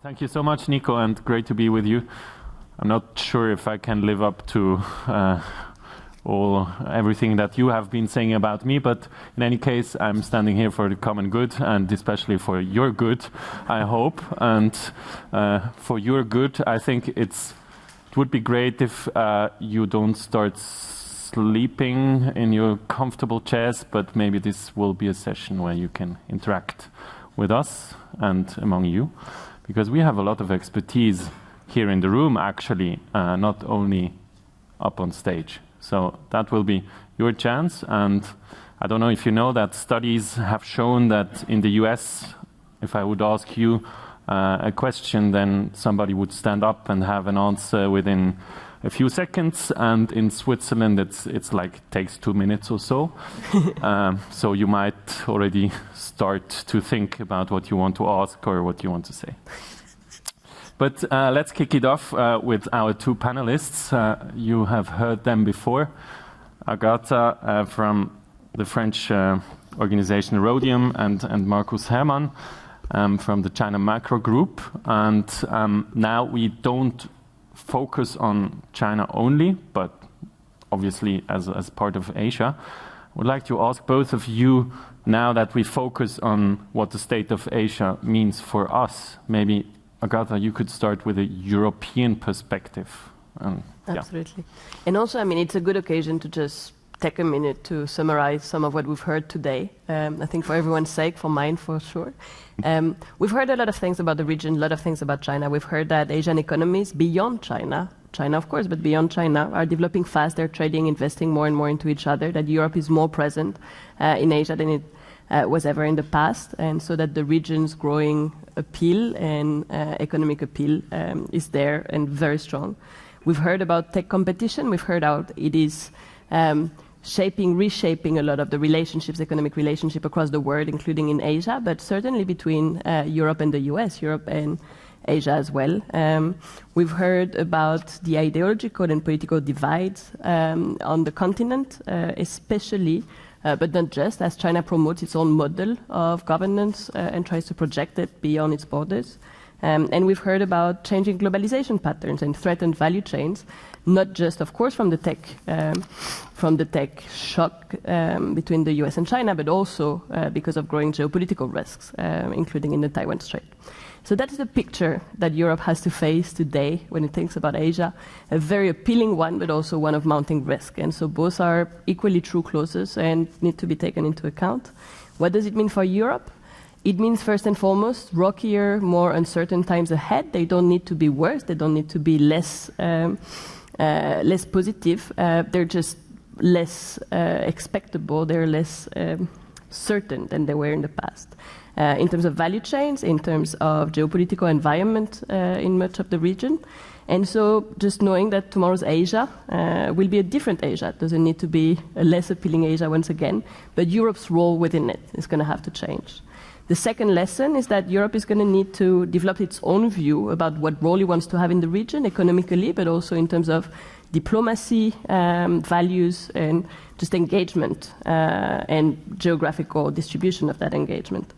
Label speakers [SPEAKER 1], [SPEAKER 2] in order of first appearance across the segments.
[SPEAKER 1] Thank you so much, Nico, and great to be with you. I'm not sure if I can live up to everything that you have been saying about me, but in any case, I'm standing here for the common good, and especially for your good, I hope. And for your good, I think it would be great if you don't start sleeping in your comfortable chairs, but maybe this will be a session where you can interact with us and among you, because we have a lot of expertise here in the room, actually, not only up on stage. So that will be your chance. And I don't know if you know that studies have shown that in the US, if I would ask you a question, then somebody would stand up and have an answer within a few seconds. And in Switzerland, it's like takes 2 minutes or so. So you might already start to think about what you want to ask or what you want to say. But let's kick it off with our two panelists. You have heard them before. Agatha from the French organization Rhodium and Markus Herrmann from the China Macro Group. And now we don't focus on China only, but obviously as part of Asia. I would like to ask both of you, now that we focus on what the state of Asia means for us, maybe Agatha, you could start with a European perspective.
[SPEAKER 2] Absolutely. And also, I mean, it's a good occasion to just take a minute to summarize some of what we've heard today. I think for everyone's sake, for mine for sure. We've heard a lot of things about the region, a lot of things about China. We've heard that Asian economies beyond China, of course, but beyond China, are developing fast. They're trading, investing more and more into each other, that Europe is more present in Asia than it was ever in the past, and so that the region's growing appeal and economic appeal is there and very strong. We've heard about tech competition. We've heard how it is reshaping a lot of the relationships, economic relationship across the world, including in Asia, but certainly between Europe and the US, Europe and Asia as well. We've heard about the ideological and political divides on the continent, especially but not just, as China promotes its own model of governance and tries to project it beyond its borders. And we've heard about changing globalization patterns and threatened value chains, not just, of course, from the tech shock between the US and China, but also because of growing geopolitical risks, including in the Taiwan Strait. So that's the picture that Europe has to face today when it thinks about Asia, a very appealing one, but also one of mounting risk. And so both are equally true clauses and need to be taken into account. What does it mean for Europe? It means, first and foremost, rockier, more uncertain times ahead. They don't need to be worse. They don't need to be less positive. They're just less expectable. They're less certain than they were in the past. In terms of value chains, in terms of geopolitical environment in much of the region. And so just knowing that tomorrow's Asia will be a different Asia. It doesn't need to be a less appealing Asia once again, but Europe's role within it is going to have to change. The second lesson is that Europe is going to need to develop its own view about what role it wants to have in the region economically, but also in terms of diplomacy, values, and just engagement and geographical distribution of that engagement.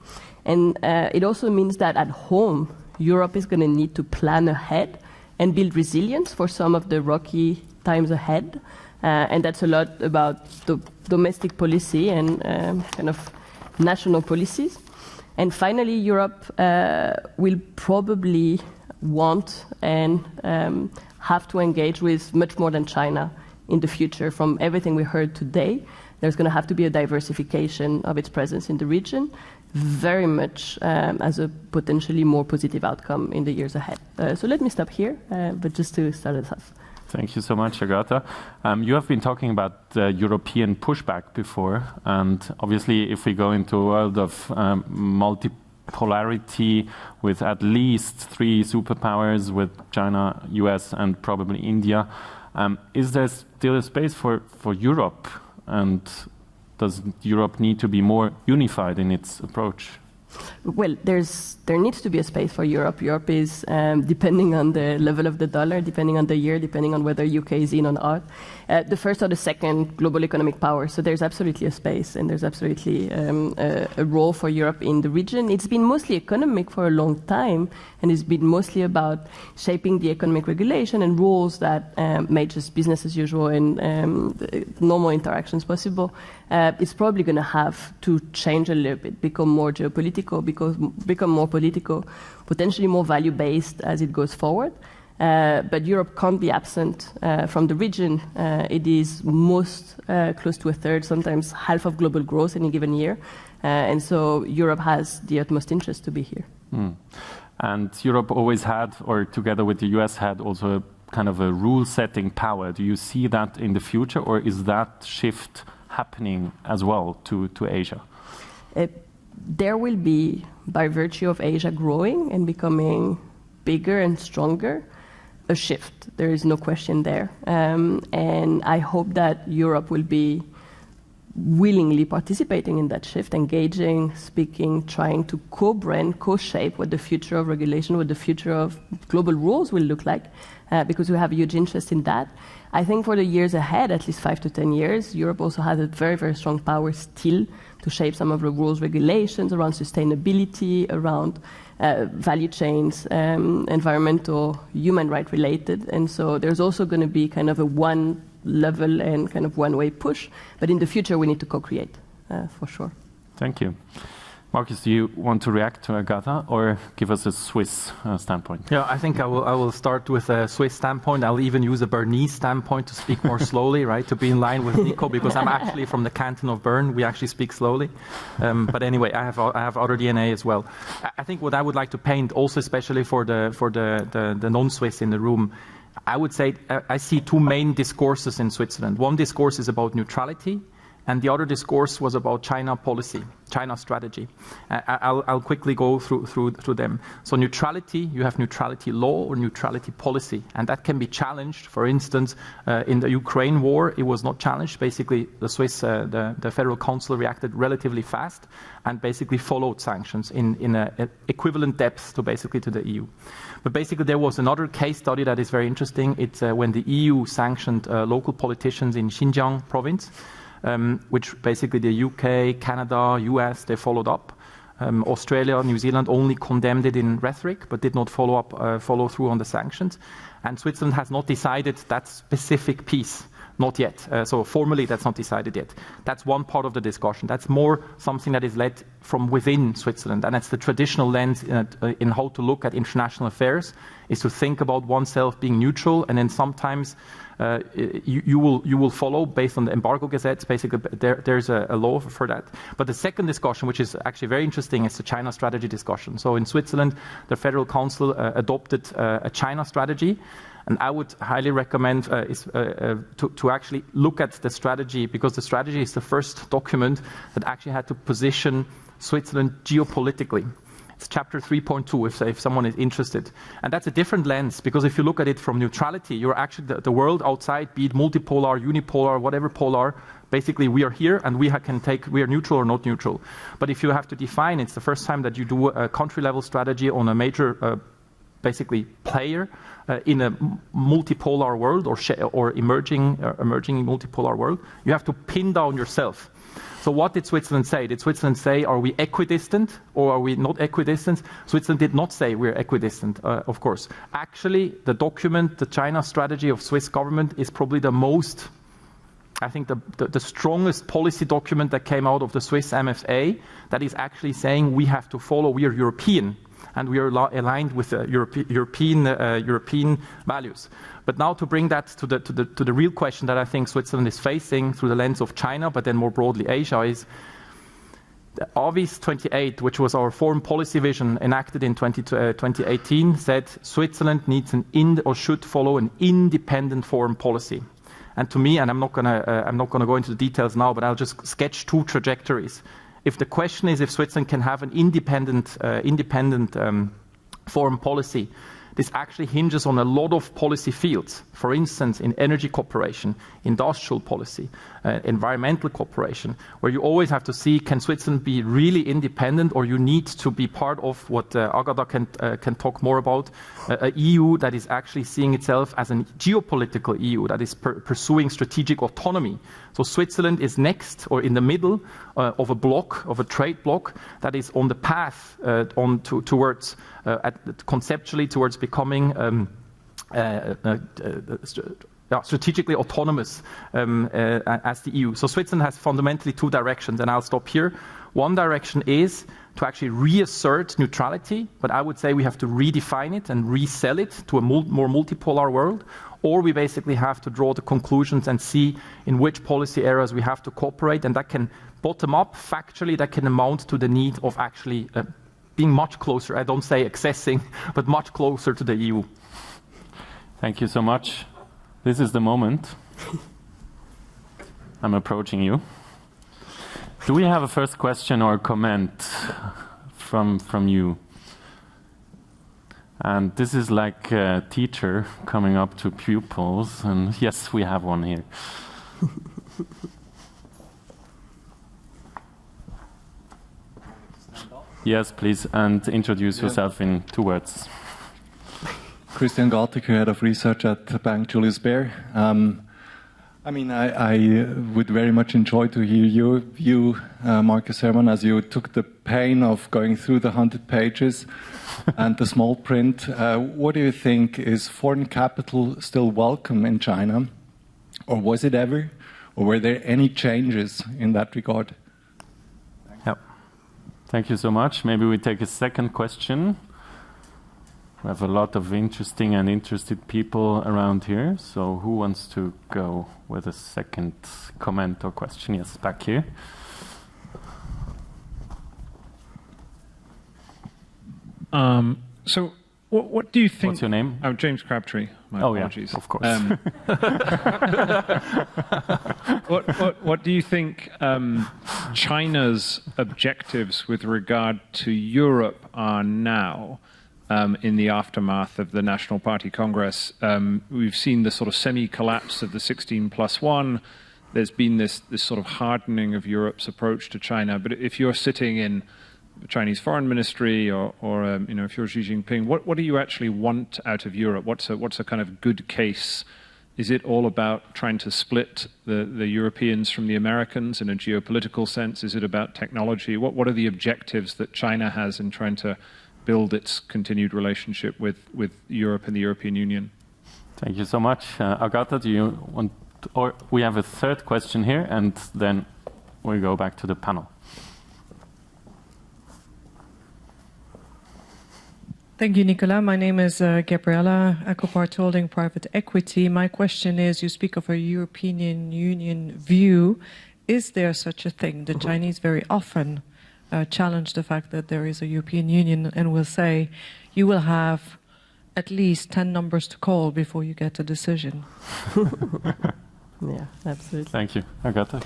[SPEAKER 2] And it also means that at home, Europe is going to need to plan ahead and build resilience for some of the rocky times ahead. And that's a lot about the domestic policy and kind of national policies. And finally, Europe will probably want and have to engage with much more than China in the future. From everything we heard today, there's going to have to be a diversification of its presence in the region, very much as a potentially more positive outcome in the years ahead. So let me stop here, but just to start us off.
[SPEAKER 1] Thank you so much, Agatha. You have been talking about European pushback before, and obviously if we go into a world of multipolarity with at least 3 superpowers, with China, US, and probably India, is there still a space for Europe? And does Europe need to be more unified in its approach?
[SPEAKER 2] Well, there needs to be a space for Europe. Europe is, depending on the level of the dollar, depending on the year, depending on whether UK is in or not, the first or the second global economic power. So there's absolutely a space, and there's absolutely a role for Europe in the region. It's been mostly economic for a long time, and it's been mostly about shaping the economic regulation and rules that make just business as usual and normal interactions possible. It's probably going to have to change a little bit, become more geopolitical, become more political, potentially more value-based as it goes forward. But Europe can't be absent from the region. It is most close to a third, sometimes half of global growth in a given year. And so Europe has the utmost interest to be here.
[SPEAKER 1] And Europe always had, or together with the US, had also a kind of a rule-setting power. Do you see that in the future, or is that shift happening as well to Asia?
[SPEAKER 2] There will be, by virtue of Asia growing and becoming bigger and stronger, a shift. There is no question there. And I hope that Europe will be willingly participating in that shift, engaging, speaking, trying to co-brand, co-shape what the future of regulation, what the future of global rules will look like, because we have a huge interest in that. I think for the years ahead, at least 5 to 10 years, Europe also has a very, very strong power still to shape some of the rules, regulations around sustainability, around value chains, environmental, human right related. And so there's also going to be kind of a one level and kind of one-way push. But in the future, we need to co-create, for sure.
[SPEAKER 1] Thank you. Markus, do you want to react to Agatha or give us a Swiss standpoint?
[SPEAKER 3] Yeah, I think I will start with a Swiss standpoint. I'll even use a Bernese standpoint to speak more slowly, right, to be in line with Nico, because I'm actually from the canton of Bern. We actually speak slowly. But anyway, I have other DNA as well. I think what I would like to paint, also especially for the non-Swiss in the room, I would say I see two main discourses in Switzerland. One discourse is about neutrality, and the other discourse was about China policy, China strategy. I'll quickly go through them. So neutrality, you have neutrality law or neutrality policy, and that can be challenged. For instance, in the Ukraine war, it was not challenged. Basically, the Swiss, the Federal Council reacted relatively fast and basically followed sanctions in an equivalent depth to the EU. But basically, there was another case study that is very interesting. It's when the EU sanctioned local politicians in Xinjiang province, which basically the UK, Canada, US, they followed up. Australia, New Zealand only condemned it in rhetoric, but did not follow through on the sanctions. And Switzerland has not decided that specific piece, not yet. So formally, that's not decided yet. That's one part of the discussion. That's more something that is led from within Switzerland, and that's the traditional lens in how to look at international affairs, is to think about oneself being neutral, and then sometimes you will follow based on the embargo gazettes. Basically, there's a law for that. But the second discussion, which is actually very interesting, is the China strategy discussion. So in Switzerland, the Federal Council adopted a China strategy. And I would highly recommend to actually look at the strategy, because the strategy is the first document that actually had to position Switzerland geopolitically. It's chapter 3.2 if someone is interested. And that's a different lens, because if you look at it from neutrality, you're actually the world outside, be it multipolar, unipolar, whatever polar, basically we are here and we are neutral or not neutral. But if you have to define, it's the first time that you do a country level strategy on a major basically player in a multipolar world or emerging multipolar world. You have to pin down yourself. So what did Switzerland say? Did Switzerland say, are we equidistant or are we not equidistant? Switzerland did not say we're equidistant, of course. Actually, the document, the China strategy of Swiss government, is probably the most, I think, the strongest policy document that came out of the Swiss MFA, that is actually saying we have to follow, we are European, and we are aligned with European values. But now to bring that to the real question that I think Switzerland is facing through the lens of China, but then more broadly Asia, is the Avis 28, which was our foreign policy vision enacted in 2018, said Switzerland needs should follow an independent foreign policy. And to me, and I'm not gonna go into the details now, but I'll just sketch two trajectories. If the question is if Switzerland can have an independent foreign policy, this actually hinges on a lot of policy fields. For instance, in energy cooperation, industrial policy, environmental cooperation, where you always have to see, can Switzerland be really independent, or you need to be part of what Agatha can talk more about, a EU that is actually seeing itself as a geopolitical EU that is pursuing strategic autonomy. So Switzerland is next or in the middle of a block, of a trade block that is on the path towards conceptually towards becoming strategically autonomous as the EU. So Switzerland has fundamentally two directions, and I'll stop here. One direction is to actually reassert neutrality, but I would say we have to redefine it and resell it to a more multipolar world, or we basically have to draw the conclusions and see in which policy areas we have to cooperate, and that can bottom up, factually, that can amount to the need of actually being much closer, I don't say accessing, but much closer to the EU.
[SPEAKER 1] Thank you so much. This is the moment. I'm approaching you. Do we have a first question or comment from you? And this is like a teacher coming up to pupils, and yes, we have one here. Yes, please, and introduce yourself in 2 words.
[SPEAKER 4] Christian Galtiker, Head of Research at Bank Julius Baer. I would very much enjoy to hear your view, Markus, Herrmann, as you took the pain of going through the 100 pages and the small print. What do you think? Is foreign capital still welcome in China? Or was it ever? Or were there any changes in that regard?
[SPEAKER 1] Yep. Thank you so much. Maybe we take a second question. We have a lot of interesting and interested people around here. So who wants to go with a second comment or question? Yes, back here.
[SPEAKER 5] So what do you think?
[SPEAKER 1] What's your name?
[SPEAKER 5] I'm James Crabtree. My apologies.
[SPEAKER 1] Yeah, of course.
[SPEAKER 5] What do you think China's objectives with regard to Europe are now? In the aftermath of the National Party Congress, we've seen the sort of semi-collapse of the 16+1. There's been this sort of hardening of Europe's approach to China. But if you're sitting in the Chinese Foreign Ministry, or if you're Xi Jinping, what do you actually want out of Europe? What's a kind of good case? Is it all about trying to split the Europeans from the Americans in a geopolitical sense? Is it about technology? What are the objectives that China has in trying to build its continued relationship with Europe and the European Union?
[SPEAKER 1] Thank you so much. Agatha, do you want, or we have a third question here, and then we go back to the panel.
[SPEAKER 6] Thank you, Nicola. My name is Gabriella, Ecopart Holding Private Equity. My question is, you speak of a European Union view. Is there such a thing? The Chinese very often challenge the fact that there is a European Union and will say, you will have at least 10 numbers to call before you get a decision.
[SPEAKER 2] Yeah, absolutely.
[SPEAKER 1] Thank you. Agatha?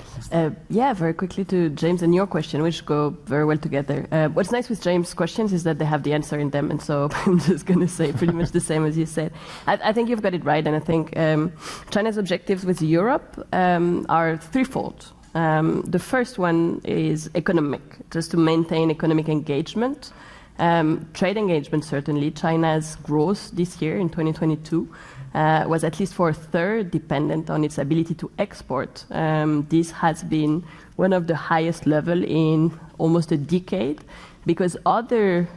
[SPEAKER 2] Yeah, very quickly to James and your question, which go very well together. What's nice with James' questions is that they have the answer in them, and so I'm just going to say pretty much the same as you said. I think you've got it right, and I think China's objectives with Europe are threefold. The first one is economic, just to maintain economic engagement. Trade engagement, certainly. China's growth this year in 2022 was at least for a third dependent on its ability to export. This has been one of the highest level in almost a decade, because other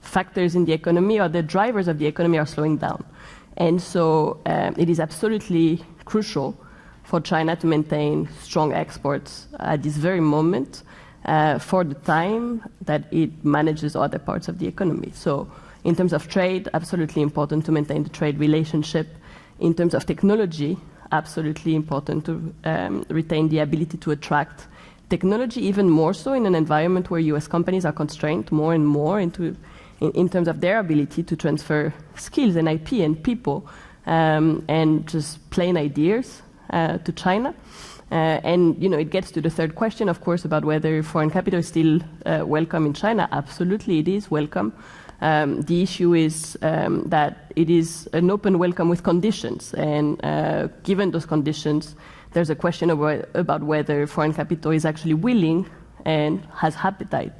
[SPEAKER 2] factors in the economy, or the drivers of the economy, are slowing down. And so it is absolutely crucial for China to maintain strong exports at this very moment for the time that it manages other parts of the economy. So in terms of trade, absolutely important to maintain the trade relationship. In terms of technology, absolutely important to retain the ability to attract technology, even more so in an environment where US companies are constrained more and more in terms of their ability to transfer skills and IP and people and just plain ideas to China. And it gets to the third question, of course, about whether foreign capital is still welcome in China. Absolutely, it is welcome. The issue is that it is an open welcome with conditions, and given those conditions, there's a question about whether foreign capital is actually willing and has appetite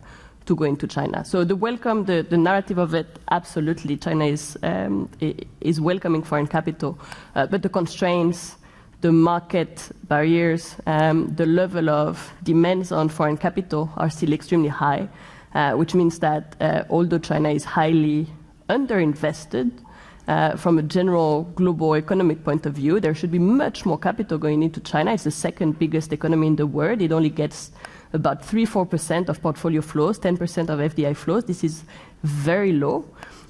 [SPEAKER 2] to go into China. So the welcome, the narrative of it, absolutely, China is welcoming foreign capital, but the constraints, the market barriers, the level of demands on foreign capital are still extremely high, which means that although China is highly underinvested, from a general global economic point of view, there should be much more capital going into China. It's the second biggest economy in the world. It only gets about 3-4% of portfolio flows, 10% of FDI flows. This is very low.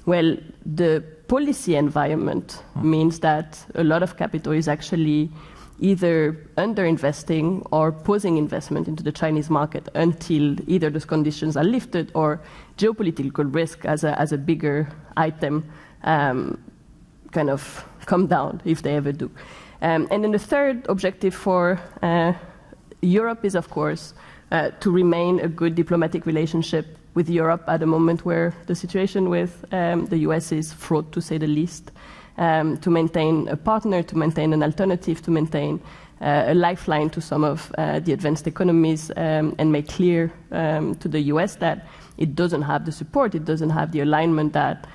[SPEAKER 2] Well, the policy environment means that a lot of capital is actually either underinvesting or pausing investment into the Chinese market until either those conditions are lifted or geopolitical risk as a bigger item kind of come down, if they ever do. And then the third objective for Europe is, of course, to remain a good diplomatic relationship with Europe at a moment where the situation with the US is fraught, to say the least, to maintain a partner, to maintain an alternative, to maintain a lifeline to some of the advanced economies, and make clear to the US that it doesn't have the support, it doesn't have the alignment that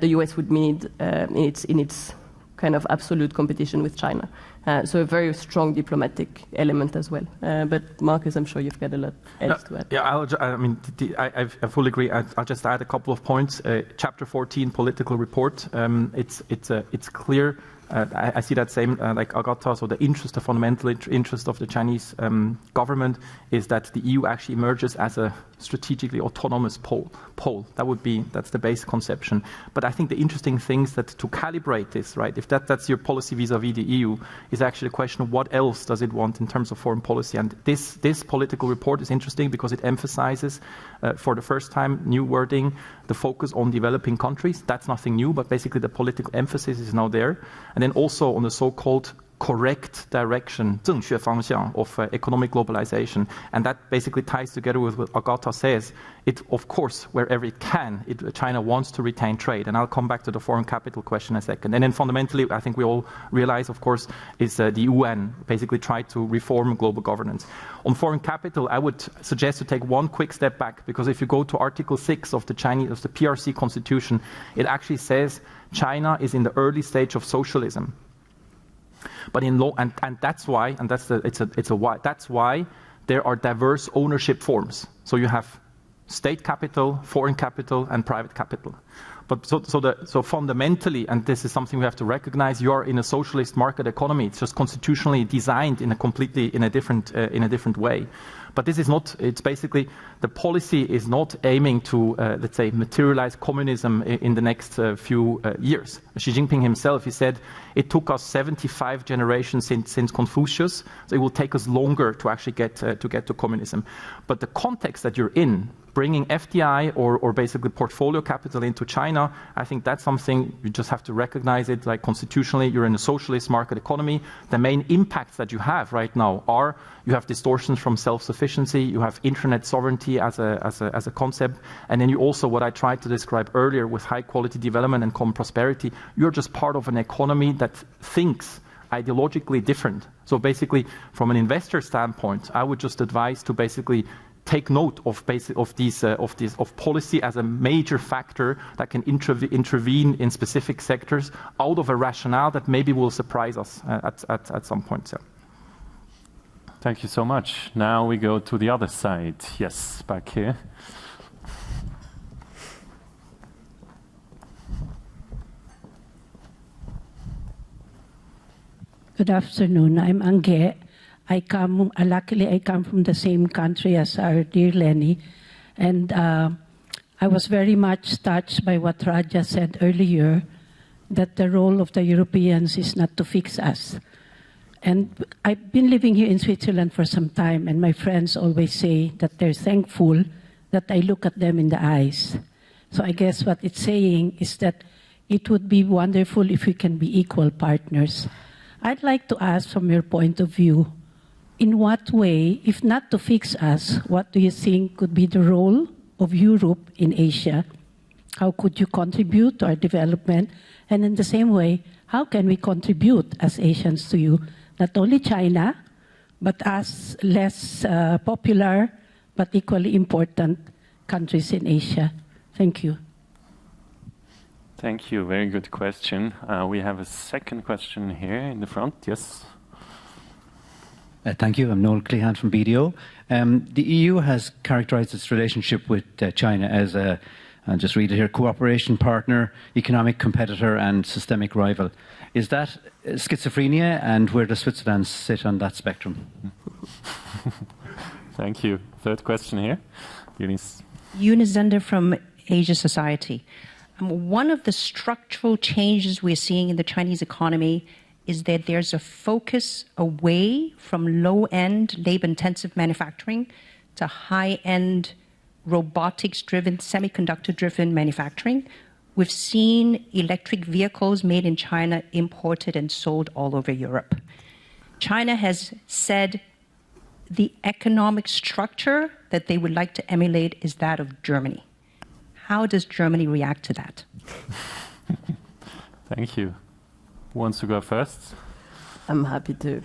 [SPEAKER 2] the US would need in its kind of absolute competition with China. So a very strong diplomatic element as well. But Markus, I'm sure you've got a lot else to add.
[SPEAKER 3] Yeah, I fully agree. I'll just add a couple of points. Chapter 14, political report. It's clear. I see that same like Agatha. So the interest, the fundamental interest of the Chinese government is that the EU actually emerges as a strategically autonomous pole. That's the base conception. But I think the interesting thing is that to calibrate this, right, if that's your policy vis-a-vis the EU, is actually a question of what else does it want in terms of foreign policy. And this political report is interesting because it emphasizes, for the first time, new wording, the focus on developing countries. That's nothing new, but basically the political emphasis is now there. And then also on the so-called correct direction, 正确方向 of economic globalization. And that basically ties together with what Agatha says. It, of course, wherever it can, China wants to retain trade. And I'll come back to the foreign capital question in a second. And then fundamentally, I think we all realize, of course, is the UN basically tried to reform global governance. On foreign capital, I would suggest to take one quick step back, because if you go to Article 6 of the PRC Constitution, it actually says China is in the early stage of socialism. But in law, and that's why, and that's why there are diverse ownership forms. So you have state capital, foreign capital, and private capital. But so fundamentally, and this is something we have to recognize, you are in a socialist market economy. It's just constitutionally designed in a different way. But this is not. It's basically the policy is not aiming to let's say materialize communism in the next few years. Xi Jinping himself, he said, it took us 75 generations since Confucius, so it will take us longer to actually get to communism. But the context that you're in, bringing FDI or basically portfolio capital into China, I think that's something you just have to recognize it. Like constitutionally, you're in a socialist market economy. The main impacts that you have right now are you have distortions from self-sufficiency, you have internet sovereignty as a concept, and then you also, what I tried to describe earlier with high-quality development and common prosperity, you're just part of an economy that thinks ideologically different. So basically, from an investor standpoint, I would just advise to basically take note of policy as a major factor that can intervene in specific sectors out of a rationale that maybe will surprise us at some point. So.
[SPEAKER 1] Thank you so much. Now we go to the other side. Yes, back here.
[SPEAKER 7] Good afternoon. I'm Ange. Luckily, I come from the same country as our dear Lenny, and I was very much touched by what Raja said earlier, that the role of the Europeans is not to fix us. And I've been living here in Switzerland for some time, and my friends always say that they're thankful that I look at them in the eyes. So I guess what it's saying is that it would be wonderful if we can be equal partners. I'd like to ask, from your point of view, in what way, if not to fix us, what do you think could be the role of Europe in Asia? How could you contribute to our development? And in the same way, how can we contribute as Asians to you? Not only China, but as less popular but equally important countries in Asia. Thank you.
[SPEAKER 1] Thank you. Very good question. We have a second question here in the front. Yes.
[SPEAKER 8] Thank you. I'm Noel Clehan from BDO. The EU has characterized its relationship with China as a, I'll just read it here, cooperation partner, economic competitor and systemic rival. Is that schizophrenia, and where does Switzerland sit on that spectrum?
[SPEAKER 1] Thank you. Third question here. Eunice.
[SPEAKER 9] Eunice Zender from Asia Society. One of the structural changes we're seeing in the Chinese economy is that there's a focus away from low-end, labor-intensive manufacturing to high-end, robotics-driven, semiconductor-driven manufacturing. We've seen electric vehicles made in China imported and sold all over Europe. China has said the economic structure that they would like to emulate is that of Germany. How does Germany react to that?
[SPEAKER 1] Thank you. Who wants to go first?
[SPEAKER 2] I'm happy to.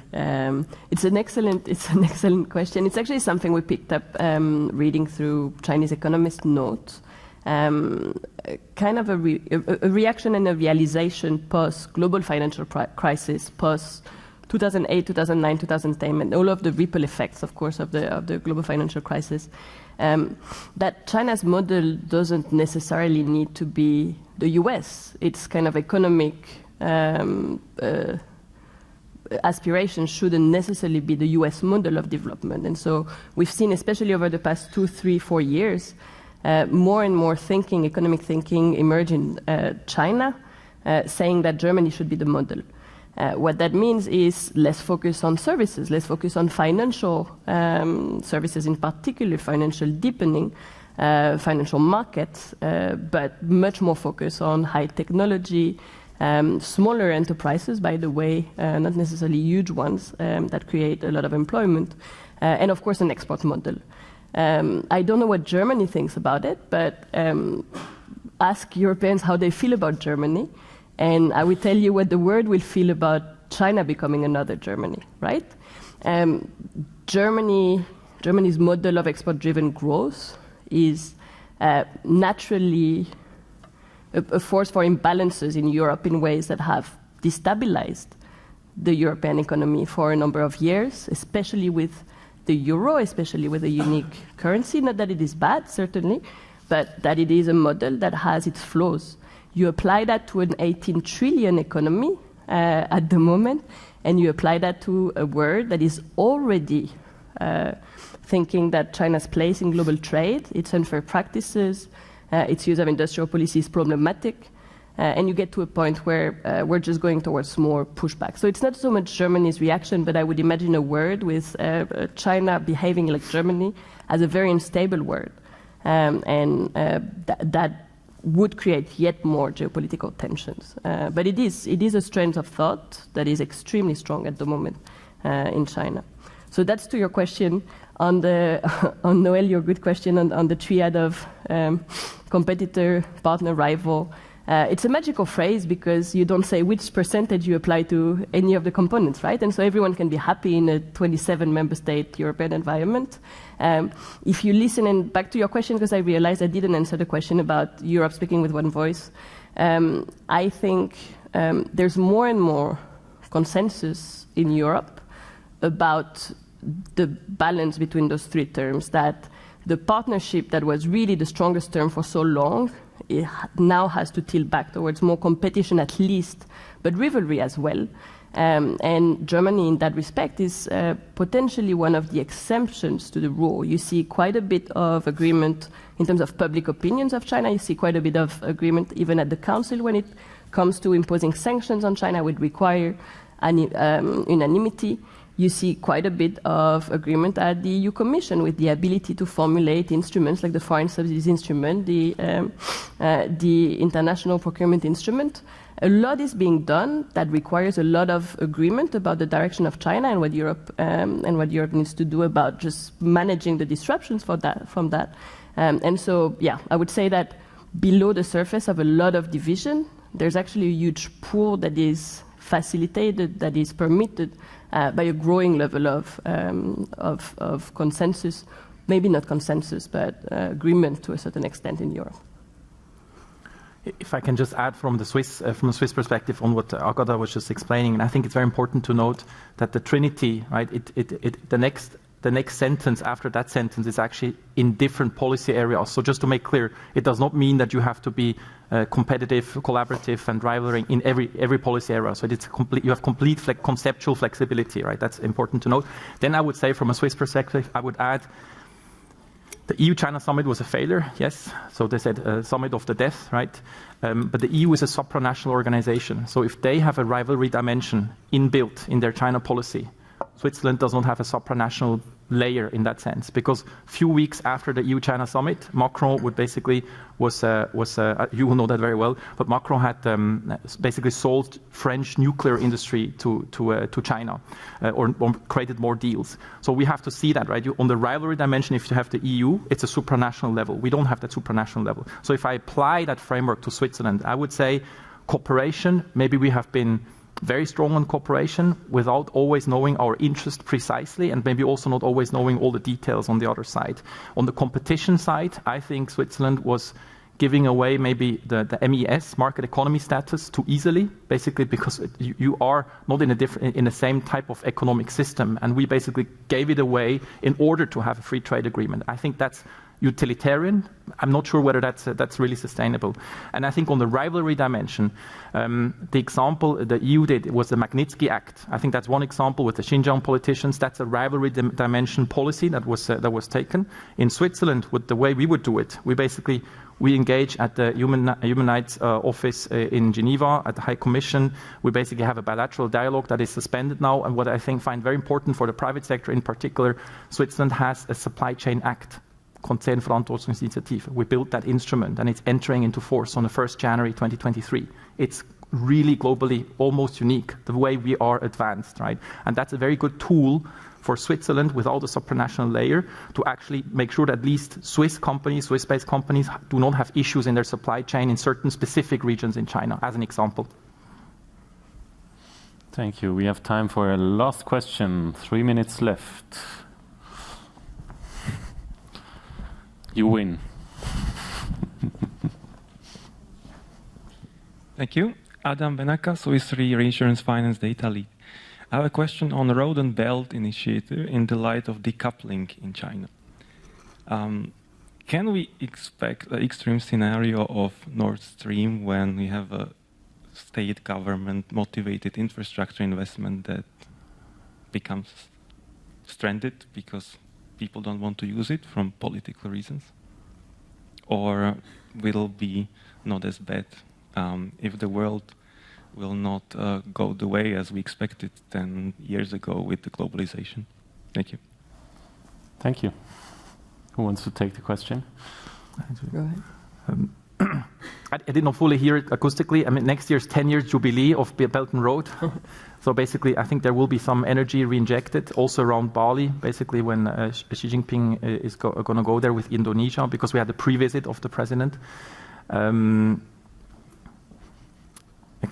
[SPEAKER 2] It's an excellent question. It's actually something we picked up reading through Chinese economist notes. Kind of a reaction and a realization post global financial crisis, post 2008, 2009, 2010, and all of the ripple effects, of course, of the global financial crisis. That China's model doesn't necessarily need to be the US. It's kind of economic aspirations shouldn't necessarily be the US model of development. And so we've seen, especially over the past 2, 3, 4 years, more and more economic thinking emerge in China, saying that Germany should be the model. What that means is less focus on services, less focus on financial services, in particular financial deepening, financial markets, but much more focus on high technology, smaller enterprises, by the way, not necessarily huge ones that create a lot of employment, and of course an export model. I don't know what Germany thinks about it, but ask Europeans how they feel about Germany. And I will tell you what the world will feel about China becoming another Germany, right? Germany's model of export-driven growth is naturally a force for imbalances in Europe in ways that have destabilized the European economy for a number of years, especially with the euro, especially with a unique currency. Not that it is bad, certainly, but that it is a model that has its flaws. You apply that to an 18 trillion economy at the moment, and you apply that to a world that is already thinking that China's place in global trade, its unfair practices, its use of industrial policy is problematic, and you get to a point where we're just going towards more pushback. So it's not so much Germany's reaction, but I would imagine a world with China behaving like Germany as a very unstable world, and that would create yet more geopolitical tensions. But it is a strand of thought that is extremely strong at the moment in China. So that's to your question on Noel, your good question on the triad of competitor, partner, rival. It's a magical phrase because you don't say which percentage you apply to any of the components, right? And so everyone can be happy in a 27-member state European environment. If you listen, and back to your question, because I realized I didn't answer the question about Europe speaking with one voice, I think there's more and more consensus in Europe about the balance between those three terms, that the partnership that was really the strongest term for so long, it now has to tilt back towards more competition at least, but rivalry as well. And Germany, in that respect, is potentially one of the exceptions to the rule. You see quite a bit of agreement in terms of public opinions of China. You see quite a bit of agreement even at the Council when it comes to imposing sanctions on China would require unanimity. You see quite a bit of agreement at the EU Commission with the ability to formulate instruments like the Foreign Subsidies Instrument, the International Procurement Instrument. A lot is being done that requires a lot of agreement about the direction of China and what Europe needs to do about just managing the disruptions from that. And so, yeah, I would say that below the surface of a lot of division. There's actually a huge pool that is facilitated, that is permitted by a growing level of consensus, maybe not consensus, but agreement to a certain extent in Europe.
[SPEAKER 3] If I can just add from the Swiss perspective on what Agatha was just explaining, and I think it's very important to note that the Trinity, right? The next sentence after that sentence is actually in different policy areas. So just to make clear, it does not mean that you have to be competitive, collaborative, and rivaling in every policy area. So you have complete conceptual flexibility, right? That's important to note. Then I would say, from a Swiss perspective, I would add, the EU-China summit was a failure, yes. So they said summit of the death, right? But the EU is a supranational organization. So if they have a rivalry dimension inbuilt in their China policy, Switzerland does not have a supranational layer in that sense, because a few weeks after the EU-China summit, Macron you will know that very well, but Macron had basically sold French nuclear industry to China, or created more deals. So we have to see that, right? On the rivalry dimension, if you have the EU, it's a supranational level. We don't have that supranational level. So if I apply that framework to Switzerland, I would say cooperation, maybe we have been very strong on cooperation without always knowing our interest precisely, and maybe also not always knowing all the details on the other side. On the competition side, I think Switzerland was giving away maybe the MES, market economy status, too easily, basically because you are not in the same type of economic system, and we basically gave it away in order to have a free trade agreement. I think that's utilitarian. I'm not sure whether that's really sustainable. And I think on the rivalry dimension, the example the EU did was the Magnitsky Act. I think that's one example with the Xinjiang politicians. That's a rivalry dimension policy that was taken. In Switzerland, with the way we would do it, we engage at the Human Rights Office in Geneva, at the High Commission. We basically have a bilateral dialogue that is suspended now. And what I find very important for the private sector in particular, Switzerland has a supply chain act. Konzernverantwortungsinitiative. We built that instrument, and it's entering into force on the 1st January 2023. It's really globally almost unique, the way we are advanced, right? And that's a very good tool for Switzerland without a supranational layer to actually make sure that at least Swiss-based companies do not have issues in their supply chain in certain specific regions in China, as an example.
[SPEAKER 1] Thank you. We have time for a last question. 3 minutes left. You win.
[SPEAKER 10] Thank you. Adam Benaka, Swiss Re Reinsurance Finance Data Lead. I have a question on the Road and Belt Initiative in the light of decoupling in China. Can we expect the extreme scenario of Nord Stream when we have a state government motivated infrastructure investment that becomes stranded because people don't want to use it from political reasons? Or will it be not as bad if the world will not go the way as we expected 10 years ago with the globalization? Thank you.
[SPEAKER 1] Thank you. Who wants to take the question?
[SPEAKER 2] Go ahead.
[SPEAKER 3] I did not fully hear it acoustically. I mean, next year's 10-year jubilee of Belt and Road. So basically, I think there will be some energy reinjected also around Bali, basically when Xi Jinping is going to go there with Indonesia, because we had the pre-visit of the president.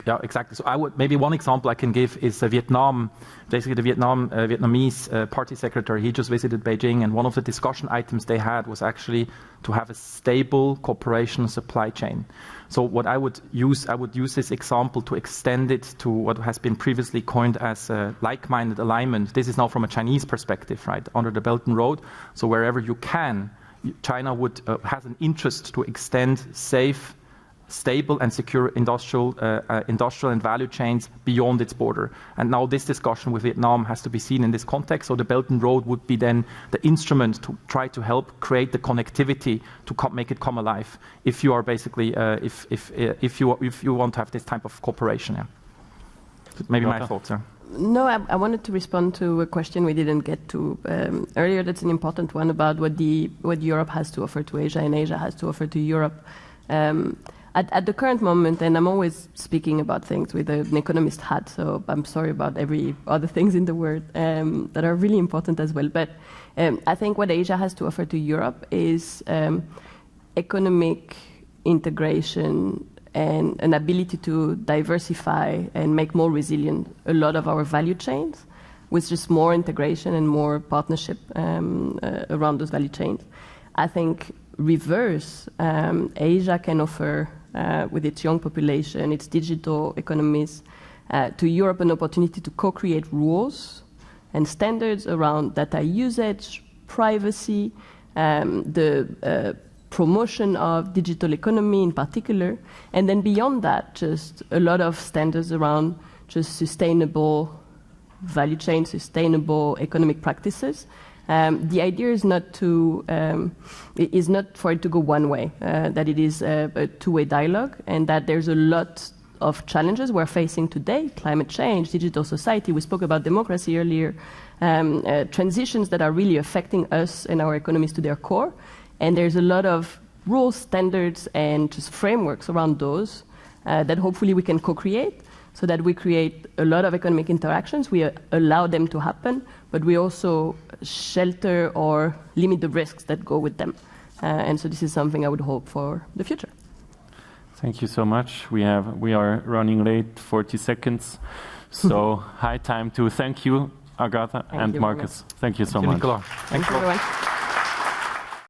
[SPEAKER 3] Yeah, exactly. So maybe one example I can give is Vietnam. Basically, the Vietnamese party secretary, he just visited Beijing, and one of the discussion items they had was actually to have a stable cooperation supply chain. So what I would use this example to extend it to what has been previously coined as like-minded alignment. This is now from a Chinese perspective, right, under the Belt and Road. So wherever you can, China has an interest to extend safe, stable and secure industrial and value chains beyond its border. And now this discussion with Vietnam has to be seen in this context. So the Belt and Road would be then the instrument to try to help create the connectivity to make it come alive. If you are basically, if you want to have this type of cooperation, yeah. So maybe my thoughts. Yeah.
[SPEAKER 2] No, I wanted to respond to a question we didn't get to earlier. That's an important one about what Europe has to offer to Asia and Asia has to offer to Europe. At the current moment, and I'm always speaking about things with an economist hat, so I'm sorry about every other things in the world that are really important as well. But I think what Asia has to offer to Europe is economic integration and an ability to diversify and make more resilient a lot of our value chains with just more integration and more partnership around those value chains. I think reverse, Asia can offer, with its young population, its digital economies, to Europe an opportunity to co-create rules and standards around data usage, privacy, the promotion of digital economy in particular, and then beyond that, just a lot of standards around just sustainable value chain, sustainable economic practices. The idea is not for it to go one way, that it is a two-way dialogue, and that there's a lot of challenges we're facing today: climate change, digital society. We spoke about democracy earlier, transitions that are really affecting us and our economies to their core. And there's a lot of rules, standards, and just frameworks around those that hopefully we can co-create, so that we create a lot of economic interactions. We allow them to happen, but we also shelter or limit the risks that go with them. And so this is something I would hope for the future.
[SPEAKER 1] Thank you so much. We are running late, 40 seconds. So high time to thank you, Agatha and Markus. Thank you so much.
[SPEAKER 3] Nicola.
[SPEAKER 2] Thank you, everyone.